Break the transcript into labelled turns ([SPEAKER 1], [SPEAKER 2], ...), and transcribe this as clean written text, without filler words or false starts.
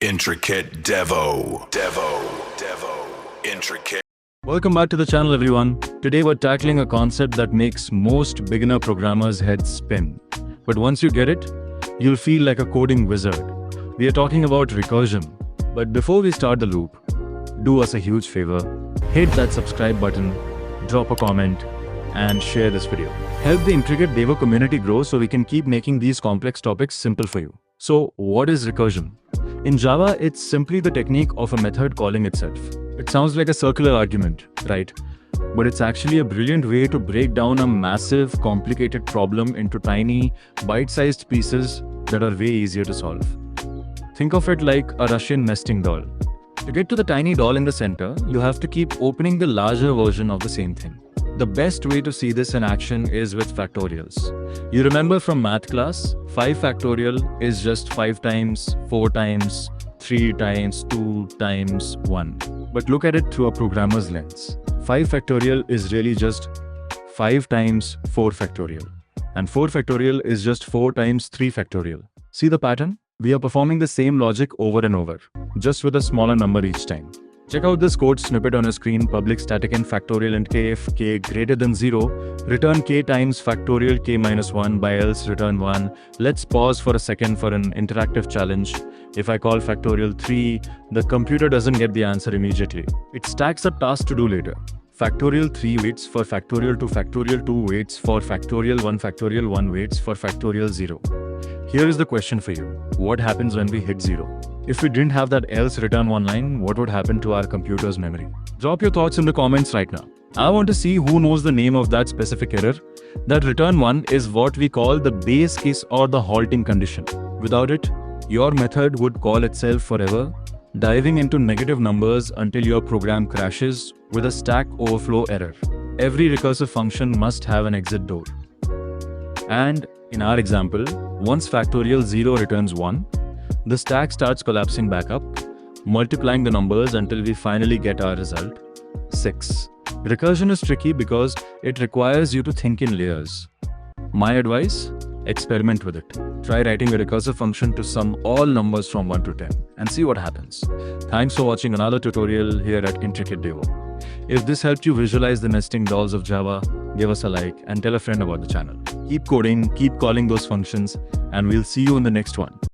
[SPEAKER 1] Intricate Intricate.
[SPEAKER 2] Welcome back to the channel, everyone. Today we're tackling a concept that makes most beginner programmers' heads spin. But once you get it, you'll feel like a coding wizard. We are talking about recursion. But before we start the loop, do us a huge favor. Hit that subscribe button, drop a comment, and share this video. Help the Intricate Devo community grow so we can keep making these complex topics simple for you. So, what is recursion? In Java, it's simply the technique of a method calling itself. It sounds like a circular argument, right? But it's actually a brilliant way to break down a massive, complicated problem into tiny, bite-sized pieces that are way easier to solve. Think of it like a Russian nesting doll. To get to the tiny doll in the center, you have to keep opening the larger version of the same thing. The best way to see this in action is with factorials. You remember from math class, 5 factorial is just 5 times 4 times 3 times 2 times 1. But look at it through a programmer's lens. 5 factorial is really just 5 times 4 factorial. And 4 factorial is just 4 times 3 factorial. See the pattern? We are performing the same logic over and over, just with a smaller number each time. Check out this code snippet on your screen. Public static int factorial int k if k greater than 0, return k times factorial k minus 1 by else return 1. Let's pause for a second for an interactive challenge. If I call factorial 3, the computer doesn't get the answer immediately. It stacks a task to do later. Factorial 3 waits for factorial 2, factorial 2 waits for factorial 1 waits for factorial 0. Here is the question for you. What happens when we hit 0? If we didn't have that else return 1 line, what would happen to our computer's memory? Drop your thoughts in the comments right now. I want to see who knows the name of that specific error. That return 1 is what we call the base case or the halting condition. Without it, your method would call itself forever, diving into negative numbers until your program crashes with a Stack Overflow error. Every recursive function must have an exit door. And in our example, once factorial 0 returns 1, the stack starts collapsing back up, multiplying the numbers until we finally get our result, 6. Recursion is tricky because it requires you to think in layers. My advice? Experiment with it. Try writing a recursive function to sum all numbers from 1 to 10 and see what happens. Thanks for watching another tutorial here at Intricate Devo. If this helped you visualize the nesting dolls of Java, give us a like and tell a friend about the channel. Keep coding, keep calling those functions, and we'll see you in the next one.